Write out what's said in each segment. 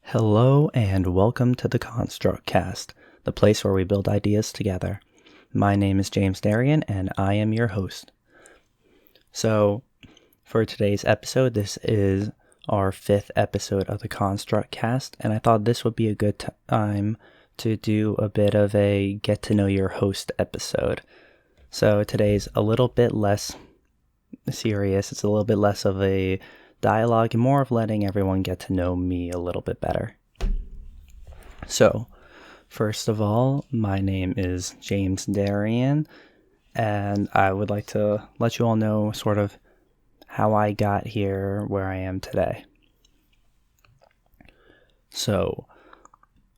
Hello and welcome to the Construct Cast, the place where we build ideas together. My name is James Darian and I am your host. So, for today's episode, this is our 5th episode of the Construct Cast, and I thought this would be a good time to do a bit of a get to know your host episode. So, today's a little bit less serious, it's a little bit less of a dialogue and more of letting everyone get to know me a little bit better. So, first of all, my name is James Darian, and I would like to let you all know sort of how I got here where I am today. So,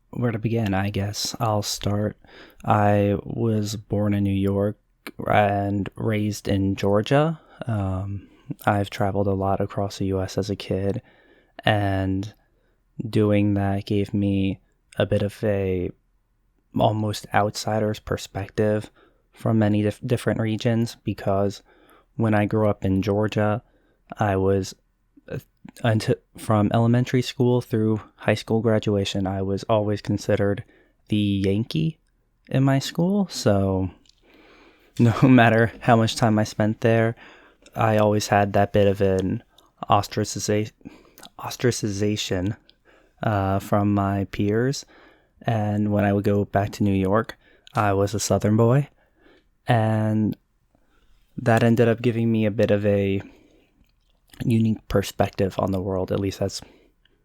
where to begin? I guess I'll start. I was born in New York and raised in Georgia. I've traveled a lot across the US as a kid, and doing that gave me a bit of a almost outsider's perspective from many different regions, because when I grew up in Georgia, I was from elementary school through high school graduation, I was always considered the Yankee in my school. So no matter how much time I spent there, I always had that bit of an ostracization from my peers. And when I would go back to New York, I was a Southern boy. And that ended up giving me a bit of a unique perspective on the world. At least that's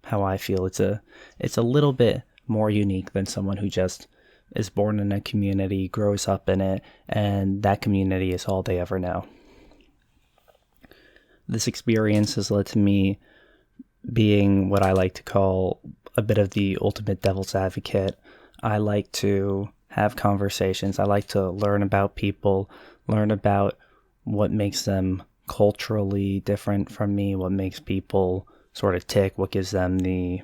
how I feel. It's a little bit more unique than someone who just is born in a community, grows up in it, and that community is all they ever know. This experience has led to me being what I like to call a bit of the ultimate devil's advocate. I like to have conversations. I like to learn about people, learn about what makes them culturally different from me, what makes people sort of tick, what gives them the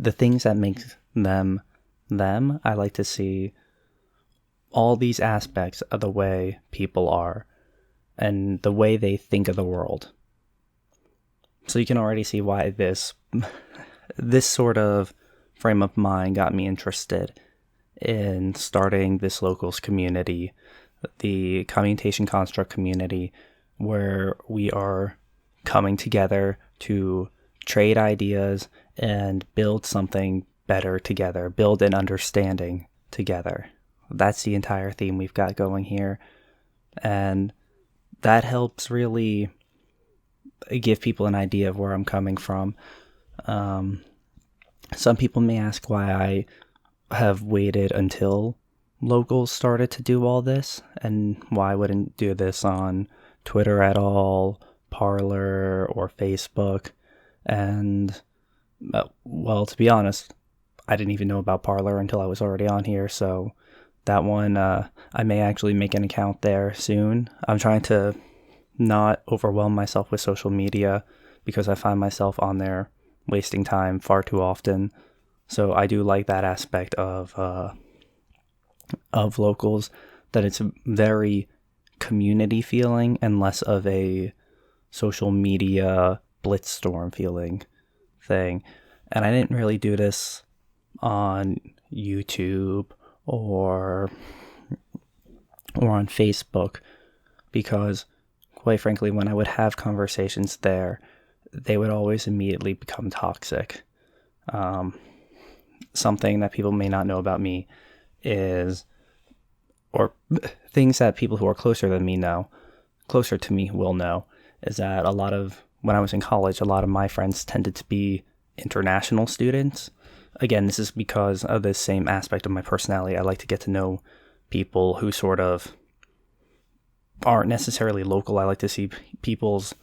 things that make them them. I like to see all these aspects of the way people are and the way they think of the world. So you can already see why this sort of frame of mind got me interested in starting this locals community, the Commutation Construct community, where we are coming together to trade ideas and build something better together, build an understanding together. That's the entire theme we've got going here. And that helps really give people an idea of where I'm coming from. Some people may ask why I have waited until locals started to do all this, and why I wouldn't do this on Twitter at all, Parler, or Facebook. And, well, to be honest, I didn't even know about Parler until I was already on here, so that one, I may actually make an account there soon. I'm trying to not overwhelm myself with social media, because I find myself on there wasting time far too often. So I do like that aspect of locals, that it's very community feeling and less of a social media blitzstorm feeling thing. And I didn't really do this on YouTube or on Facebook, because quite frankly, when I would have conversations there, they would always immediately become toxic. Something that people may not know about me is, or things that people who are closer to me will know, is that when I was in college, a lot of my friends tended to be international students. Again, this is because of this same aspect of my personality. I like to get to know people who sort of aren't necessarily local. I like to see people's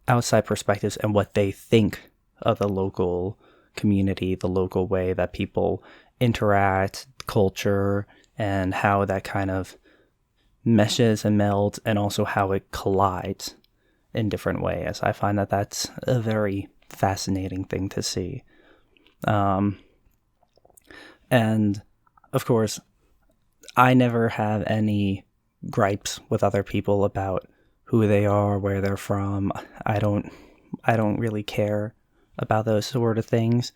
outside perspectives and what they think of the local community, the local way that people interact, culture, and how that kind of meshes and melds, and also how it collides in different ways. I find that that's a very fascinating thing to see. And of course, I never have any gripes with other people about who they are, where they're from. I don't really care about those sort of things.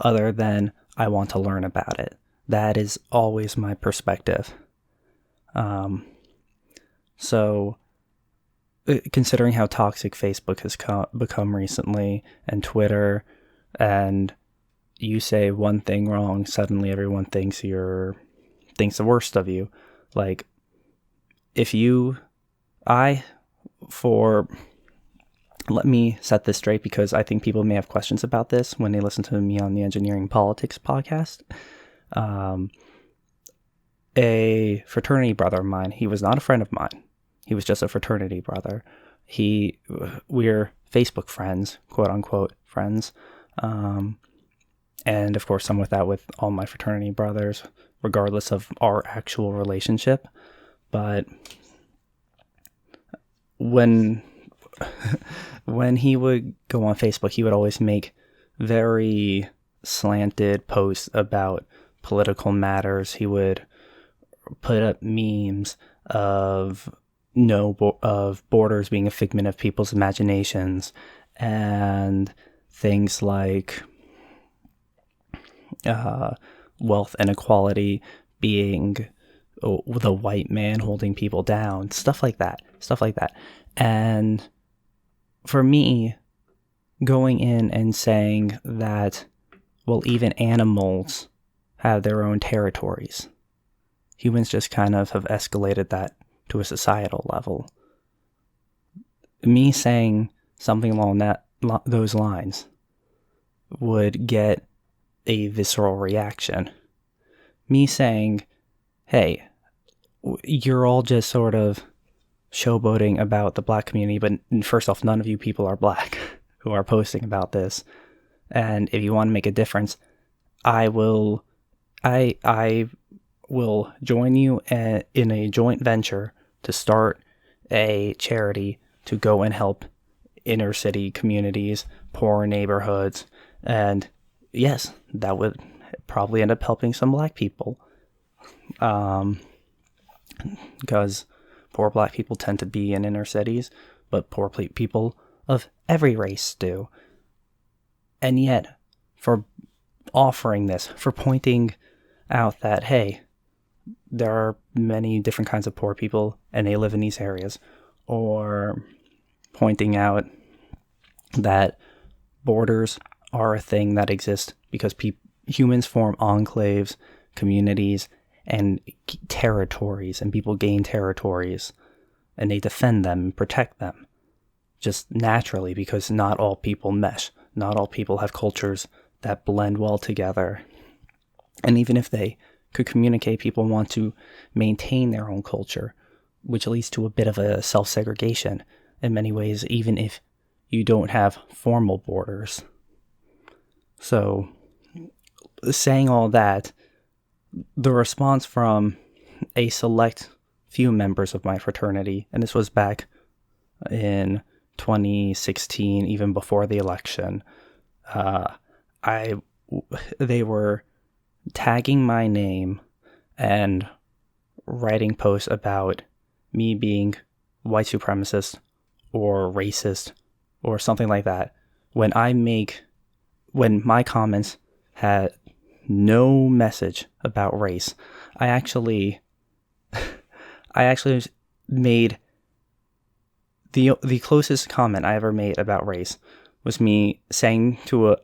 other than I want to learn about it. That is always my perspective. So considering how toxic Facebook has become recently, and Twitter, and you say one thing wrong, suddenly everyone thinks the worst of you. Like, let me set this straight, because I think people may have questions about this when they listen to me on the Engineering Politics podcast. A fraternity brother of mine, he was not a friend of mine. He was just a fraternity brother. We're Facebook friends, quote unquote friends. And of course, I'm with all my fraternity brothers, regardless of our actual relationship. But when he would go on Facebook, he would always make very slanted posts about political matters. He would put up memes of borders being a figment of people's imaginations, and things like wealth inequality being the white man holding people down, stuff like that. And for me, going in and saying that, well, even animals have their own territories, humans just kind of have escalated that to a societal level. Me saying something along those lines would get a visceral reaction. Me saying, hey, you're all just sort of showboating about the black community, but first off, none of you people are black who are posting about this. And if you want to make a difference, I will join you in a joint venture to start a charity to go and help inner city communities, poor neighborhoods, and yes, that would probably end up helping some black people, because poor black people tend to be in inner cities, but poor people of every race do. And yet, for offering this, for pointing out that, hey, there are many different kinds of poor people and they live in these areas, or pointing out that borders are a thing that exists because humans form enclaves, communities, and territories, and people gain territories, and they defend them and protect them just naturally, because not all people mesh. Not all people have cultures that blend well together. And even if they could communicate, people want to maintain their own culture, which leads to a bit of a self-segregation in many ways, even if you don't have formal borders. So, saying all that, the response from a select few members of my fraternity, and this was back in 2016, even before the election, they were tagging my name and writing posts about me being white supremacist or racist or something like that, when my comments had no message about race. I actually made the closest comment I ever made about race was me saying to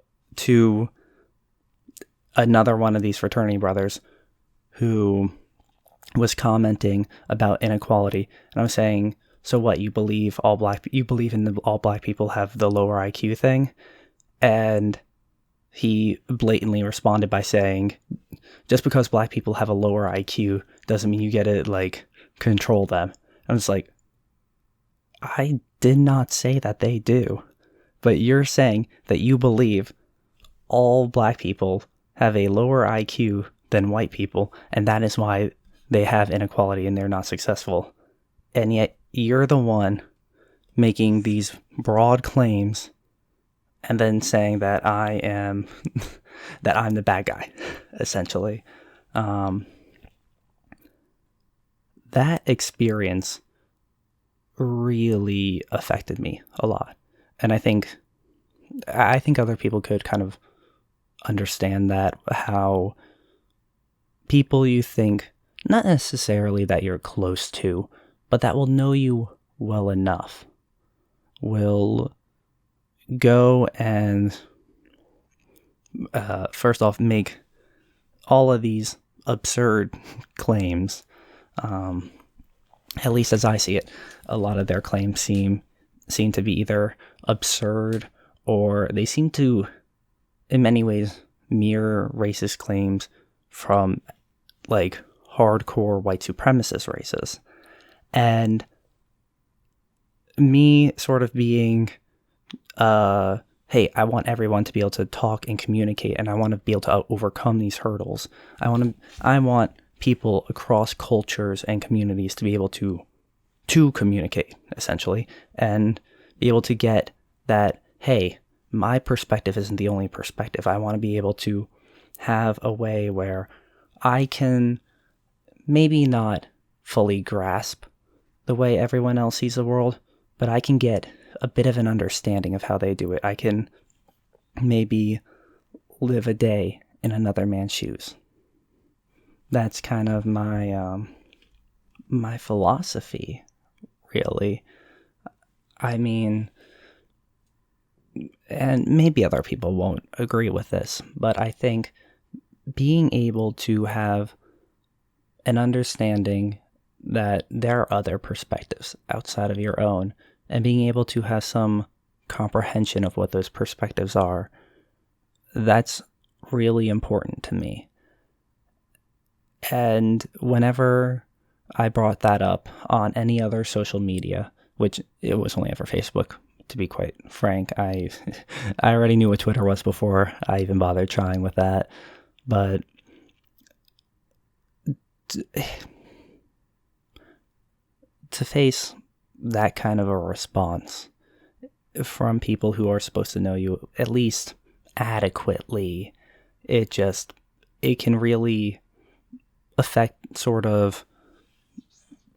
another one of these fraternity brothers who was commenting about inequality, and I was saying, so what, you believe all black people have the lower IQ thing? And he blatantly responded by saying, just because black people have a lower IQ doesn't mean you get to, like, control them. I was like, I did not say that they do. But you're saying that you believe all black people have a lower IQ than white people, and that is why they have inequality and they're not successful. And yet you're the one making these broad claims and then saying that I'm the bad guy, essentially. That experience really affected me a lot. And I think other people could kind of understand that how people you think, not necessarily that you're close to, but that will know you well enough, will go and first off make all of these absurd claims. At least as I see it, a lot of their claims seem to be either absurd or they seem to, in many ways, mirror racist claims from like hardcore white supremacist races. And me sort of being, hey, I want everyone to be able to talk and communicate, and I want to be able to overcome these hurdles. I want people across cultures and communities to be able to communicate, essentially, and be able to get that, hey, my perspective isn't the only perspective. I want to be able to have a way where I can maybe not fully grasp the way everyone else sees the world, but I can get a bit of an understanding of how they do it. I can maybe live a day in another man's shoes. That's kind of my my philosophy, really. I mean, and maybe other people won't agree with this, but I think being able to have an understanding that there are other perspectives outside of your own, and being able to have some comprehension of what those perspectives are, that's really important to me. And whenever I brought that up on any other social media, which it was only ever Facebook, to be quite frank, I already knew what Twitter was before I even bothered trying with that. But to face that kind of a response from people who are supposed to know you at least adequately, it can really affect sort of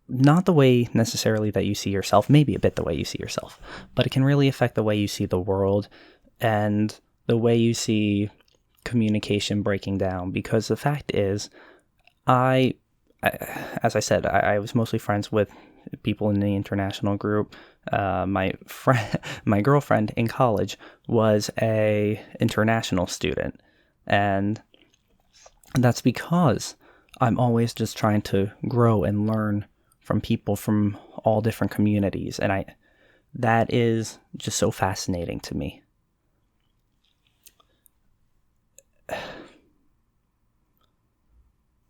not the way necessarily that you see yourself, maybe a bit the way you see yourself, but it can really affect the way you see the world and the way you see communication breaking down. Because the fact is, as I said, I was mostly friends with people in the international group. My girlfriend in college was a international student, and that's because I'm always just trying to grow and learn from people from all different communities, and that is just so fascinating to me.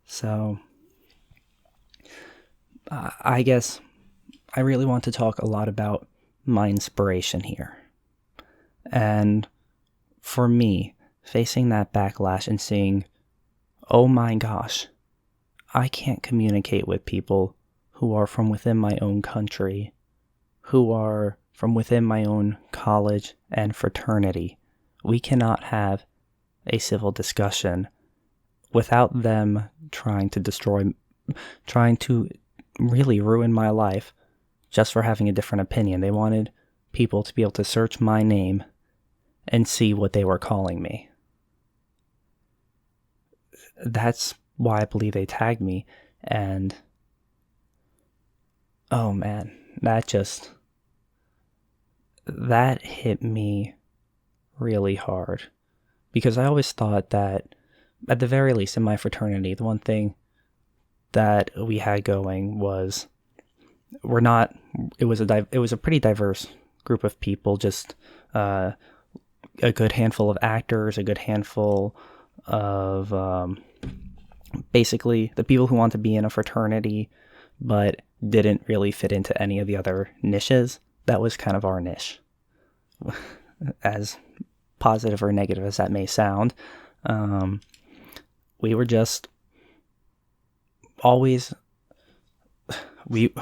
So, I guess I really want to talk a lot about my inspiration here. And for me, facing that backlash and seeing, oh my gosh, I can't communicate with people who are from within my own country, who are from within my own college and fraternity. We cannot have a civil discussion without them trying to really ruin my life just for having a different opinion. They wanted people to be able to search my name and see what they were calling me. That's why I believe they tagged me, and oh man, that hit me really hard, because I always thought that, at the very least in my fraternity, the one thing that we had going was it was a pretty diverse group of people, just a good handful of actors, a good handful of basically the people who want to be in a fraternity but didn't really fit into any of the other niches. That was kind of our niche. As positive or negative as that may sound, we were just always, we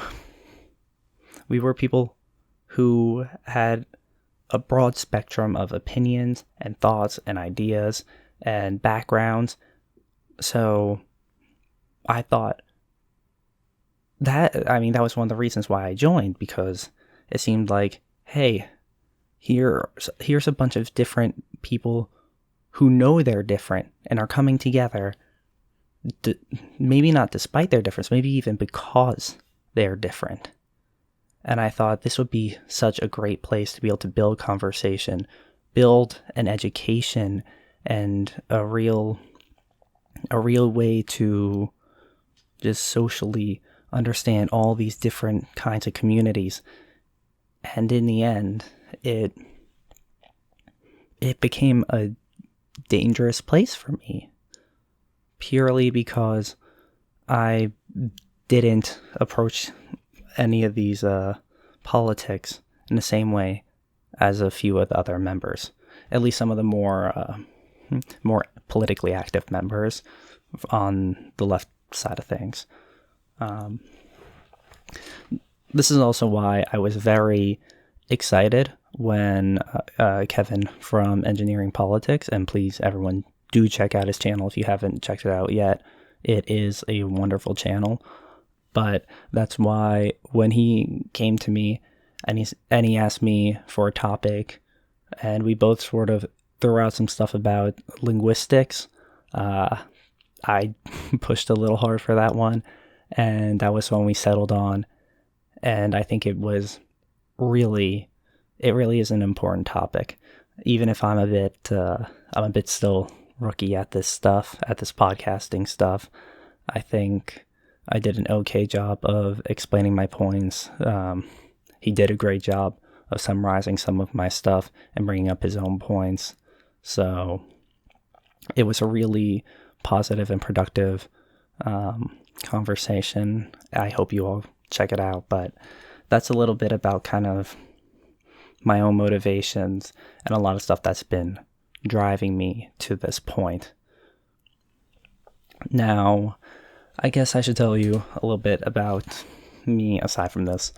were people who had a broad spectrum of opinions and thoughts and ideas and backgrounds. So I thought that was one of the reasons why I joined, because it seemed like, hey, here's a bunch of different people who know they're different and are coming together, maybe not despite their difference, maybe even because they're different. And I thought this would be such a great place to be able to build conversation, build an education, and a real way to just socially understand all these different kinds of communities. And in the end, it became a dangerous place for me, purely because I didn't approach any of these politics in the same way as a few of the other members, at least some of the more politically active members on the left side of things. This is also why I was very excited when Kevin from Engineering Politics, and please everyone do check out his channel if you haven't checked it out yet. It is a wonderful channel. But that's why when he came to me and he asked me for a topic, and we both sort of threw out some stuff about linguistics, I pushed a little hard for that one, and that was when we settled on. And I think it really is an important topic, even if I'm a bit still rookie at this stuff, at this podcasting stuff. I think I did an okay job of explaining my points. He did a great job of summarizing some of my stuff and bringing up his own points. So it was a really positive and productive conversation. I hope you all check it out. But that's a little bit about kind of my own motivations and a lot of stuff that's been driving me to this point. Now, I guess I should tell you a little bit about me aside from this.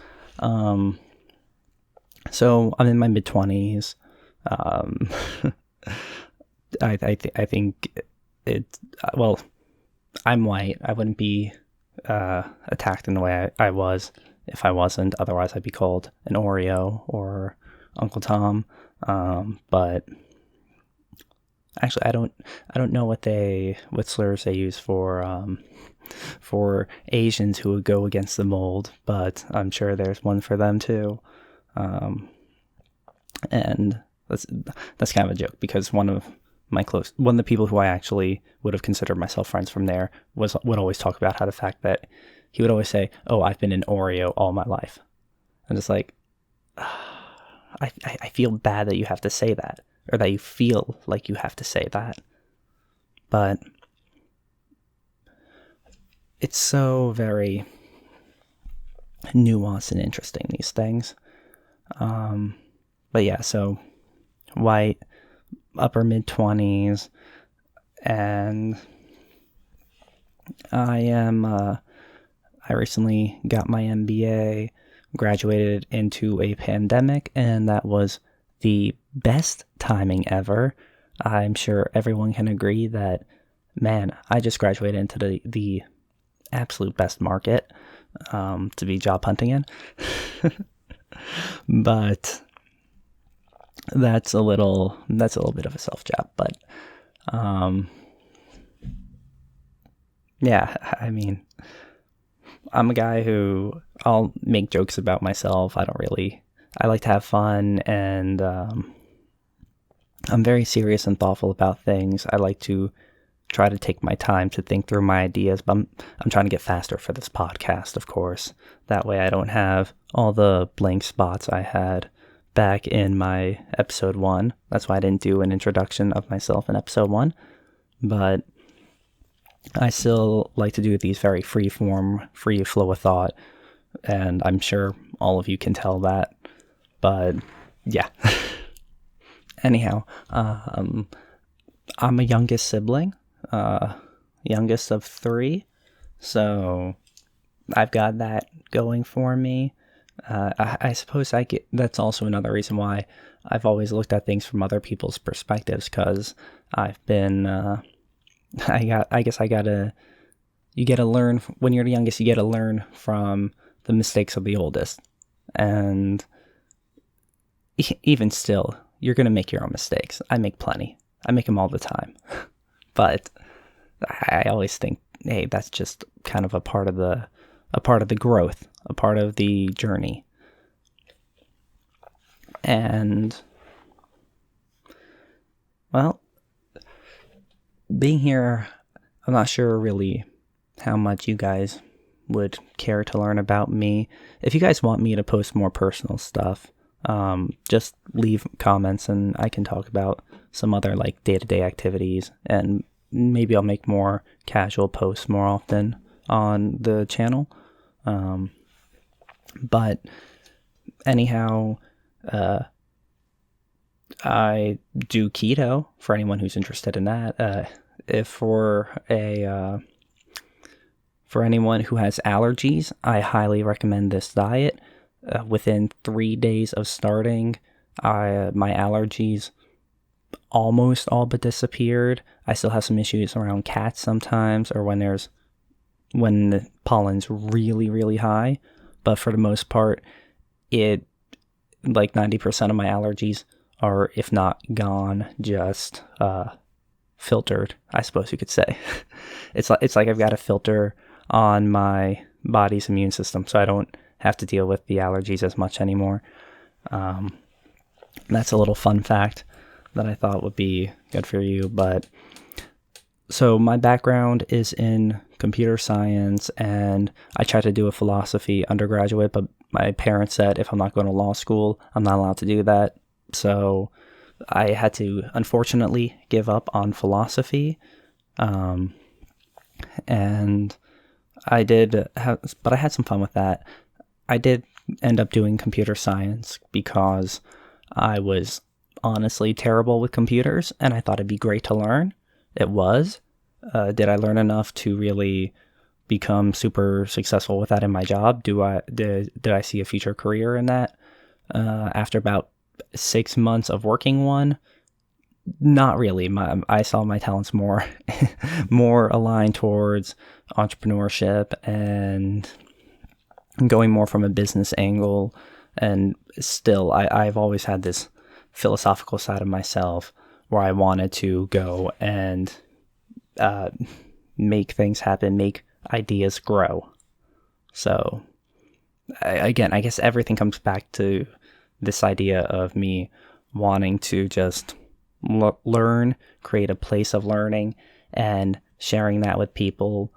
So I'm in my mid-20s. I think it. Well, I'm white. I wouldn't be attacked in the way I was if I wasn't. Otherwise, I'd be called an Oreo or Uncle Tom. But actually, I don't know what slurs they use for Asians who would go against the mold, but I'm sure there's one for them too. And that's kind of a joke, because one of the people who I actually would have considered myself friends from there would always talk about how the fact that he would always say, "Oh, I've been an Oreo all my life." I'm just like, I feel bad that you have to say that, or that you feel like you have to say that. But it's so very nuanced and interesting, these things. But yeah, so white, upper mid-20s, and I recently got my MBA, graduated into a pandemic, and that was the best timing ever. I'm sure everyone can agree that, man, I just graduated into the absolute best market to be job hunting in. But that's a little bit of a self jab. But yeah, I mean, I'm a guy who I'll make jokes about myself. I like to have fun, and I'm very serious and thoughtful about things. I like to try to take my time to think through my ideas, but I'm trying to get faster for this podcast, of course. That way I don't have all the blank spots I had back in my episode 1. That's why I didn't do an introduction of myself in episode 1. But I still like to do these very free form, free flow of thought, and I'm sure all of you can tell that. But yeah. Anyhow, I'm a youngest sibling. Youngest of 3, so I've got that going for me. I suppose that's also another reason why I've always looked at things from other people's perspectives, because I've been, you get to learn, when you're the youngest, you get to learn from the mistakes of the oldest, and even still, you're going to make your own mistakes. I make plenty. I make them all the time. But I always think, hey, that's just kind of a part of the growth, a part of the journey. And well, being here, I'm not sure really how much you guys would care to learn about me. If you guys want me to post more personal stuff, just leave comments and I can talk about some other like day-to-day activities, and maybe I'll make more casual posts more often on the channel. But anyhow, I do keto for anyone who's interested in that. If for anyone who has allergies, I highly recommend this diet. Within 3 days of starting, my allergies almost all but disappeared. I still have some issues around cats sometimes, or when the pollen's really, really high. But for the most part, it, like 90% of my allergies are, if not gone, just filtered, I suppose you could say. It's like I've got a filter on my body's immune system, so I don't have to deal with the allergies as much anymore. That's a little fun fact that I thought would be good for you. But so my background is in computer science, and I tried to do a philosophy undergraduate, but my parents said if I'm not going to law school, I'm not allowed to do that. So I had to, unfortunately, give up on philosophy. And I did have, but I had some fun with that. I did end up doing computer science because I was honestly terrible with computers, and I thought it'd be great to learn. It was. Did I learn enough to really become super successful with that in my job? Did I see a future career in that? After about 6 months of working one, not really. I saw my talents more aligned towards entrepreneurship and going more from a business angle. And still, I've always had this philosophical side of myself where I wanted to go and make things happen, make ideas grow. So again, I guess everything comes back to this idea of me wanting to just learn, create a place of learning, and sharing that with people.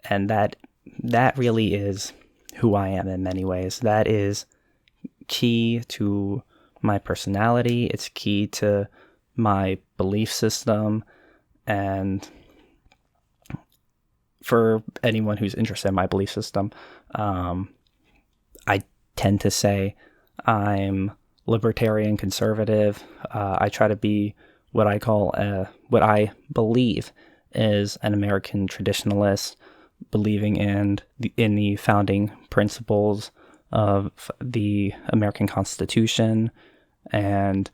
And that really is who I am in many ways. That is key to my personality. It's key to my belief system. And for anyone who's interested in my belief system, I tend to say I'm libertarian conservative. I try to be what I call, what I believe is an American traditionalist, believing in the founding principles of the American Constitution. And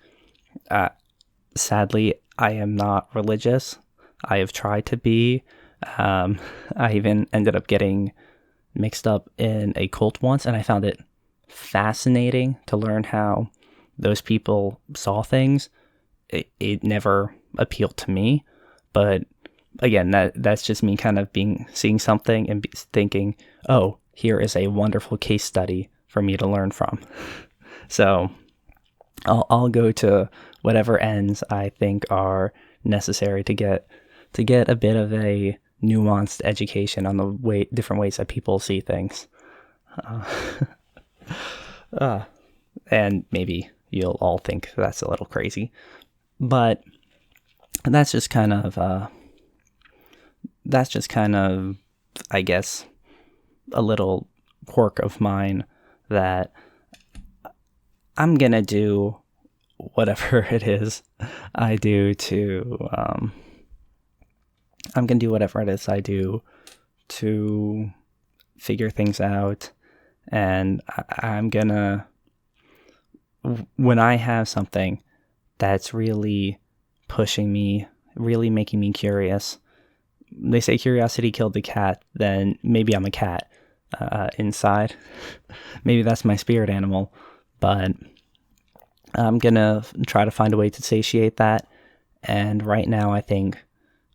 sadly, I am not religious. I have tried to be. I even ended up getting mixed up in a cult once, and I found it fascinating to learn how those people saw things. It never appealed to me, but again, that's just me kind of seeing something and thinking, oh, here is a wonderful case study for me to learn from. So I'll go to whatever ends I think are necessary to get a bit of a nuanced education on the different ways that people see things. And maybe you'll all think that's a little crazy, but that's just kind of, I guess, a little quirk of mine that I'm gonna do whatever it is I do to, I'm gonna do whatever it is I do to figure things out. And I'm gonna, when I have something that's really pushing me, really making me curious, they say curiosity killed the cat, then maybe I'm a cat inside. Maybe that's my spirit animal, but I'm gonna try to find a way to satiate that And right now, I think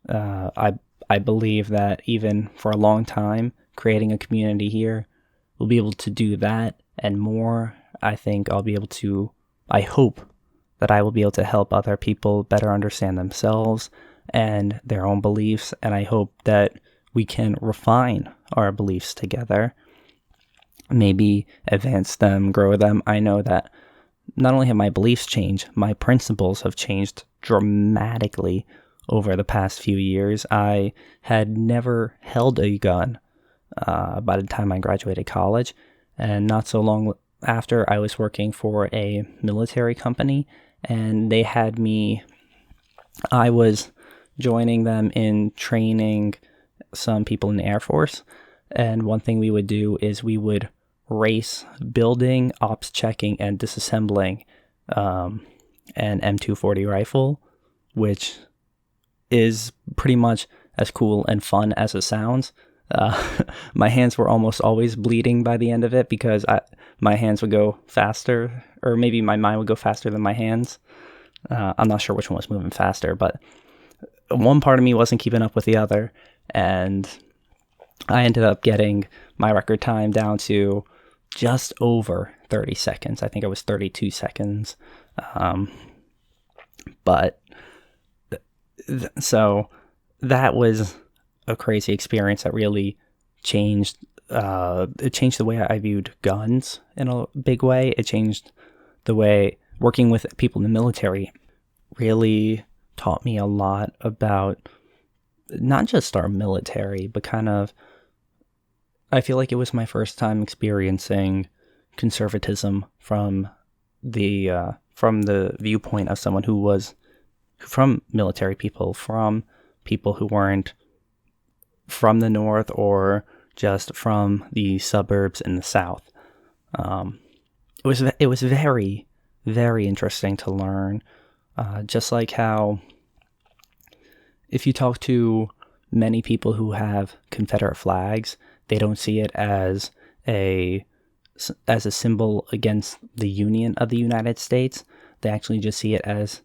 I believe that even for a long time, creating a community here will be able to do that and more. I think I hope that I will be able to help other people better understand themselves and their own beliefs. And I hope that we can refine our beliefs together, maybe advance them, grow them. I know that not only have my beliefs changed, my principles have changed dramatically over the past few years. I had never held a gun by the time I graduated college, and not so long after, I was working for a military company, and I was joining them in training some people in the Air Force, and one thing we would do is we would race building, ops checking, and disassembling an M240 rifle, which is pretty much as cool and fun as it sounds. My hands were almost always bleeding by the end of it because my hands would go faster, or maybe my mind would go faster than my hands. I'm not sure which one was moving faster, but one part of me wasn't keeping up with the other, and I ended up getting my record time down to just over 30 seconds. I think it was 32 seconds. So that was a crazy experience that really changed. It changed the way I viewed guns in a big way. It changed the way working with people in the military really taught me a lot about not just our military, but kind of, I feel like it was my first time experiencing conservatism from the viewpoint of someone who was from military people, from people who weren't from the North or just from the suburbs in the South. It was very, very interesting to learn. Just like how if you talk to many people who have Confederate flags, they don't see it as a symbol against the Union of the United States. They actually just see it as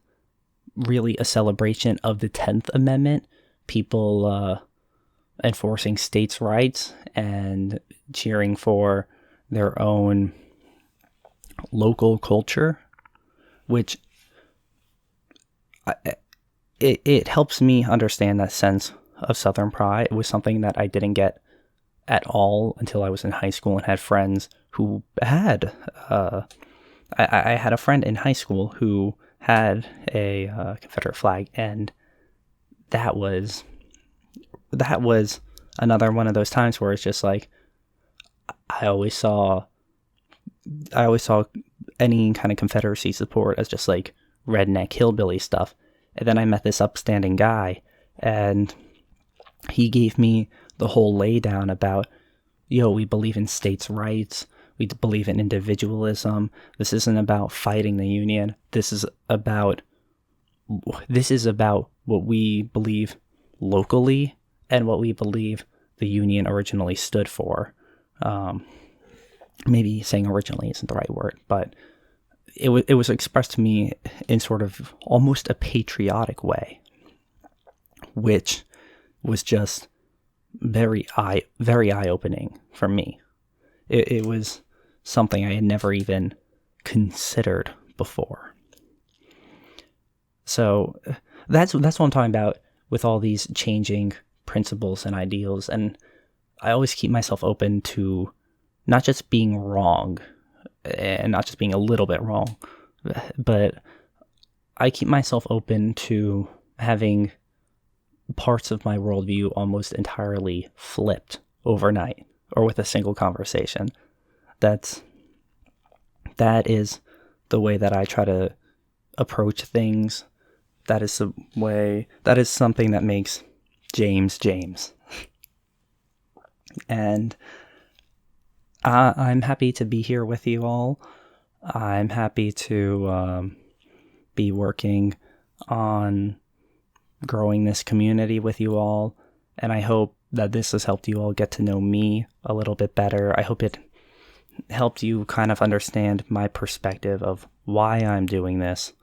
really a celebration of the 10th Amendment, people enforcing states' rights and cheering for their own local culture, which it helps me understand that sense of Southern pride. It was something that I didn't get at all until I was in high school and had friends who had I had a friend in high school who had a Confederate flag, and that was another one of those times where it's just like I always saw any kind of Confederacy support as just like redneck hillbilly stuff. And then I met this upstanding guy, and he gave me the whole laydown about, we believe in states' rights. We believe in individualism. This isn't about fighting the Union. This is about what we believe locally and what we believe the Union originally stood for. Maybe saying originally isn't the right word, but it was expressed to me in sort of almost a patriotic way, which was just very eye-opening for me. It was something I had never even considered before. So that's what I'm talking about with all these changing principles and ideals. And I always keep myself open to not just being wrong and not just being a little bit wrong, but I keep myself open to having parts of my worldview almost entirely flipped overnight or with a single conversation. That is the way that I try to approach things. That is something that makes James. And I'm happy to be here with you all. I'm happy to be working on growing this community with you all. And I hope that this has helped you all get to know me a little bit better. I hope it helped you kind of understand my perspective of why I'm doing this,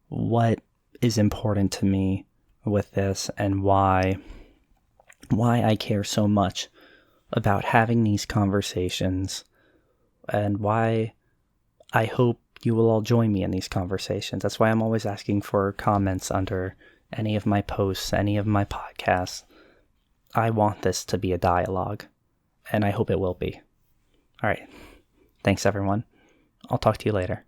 what is important to me with this, and why I care so much about having these conversations, and why I hope you will all join me in these conversations. That's why I'm always asking for comments under any of my posts, any of my podcasts. I want this to be a dialogue, and I hope it will be. All right. Thanks, everyone. I'll talk to you later.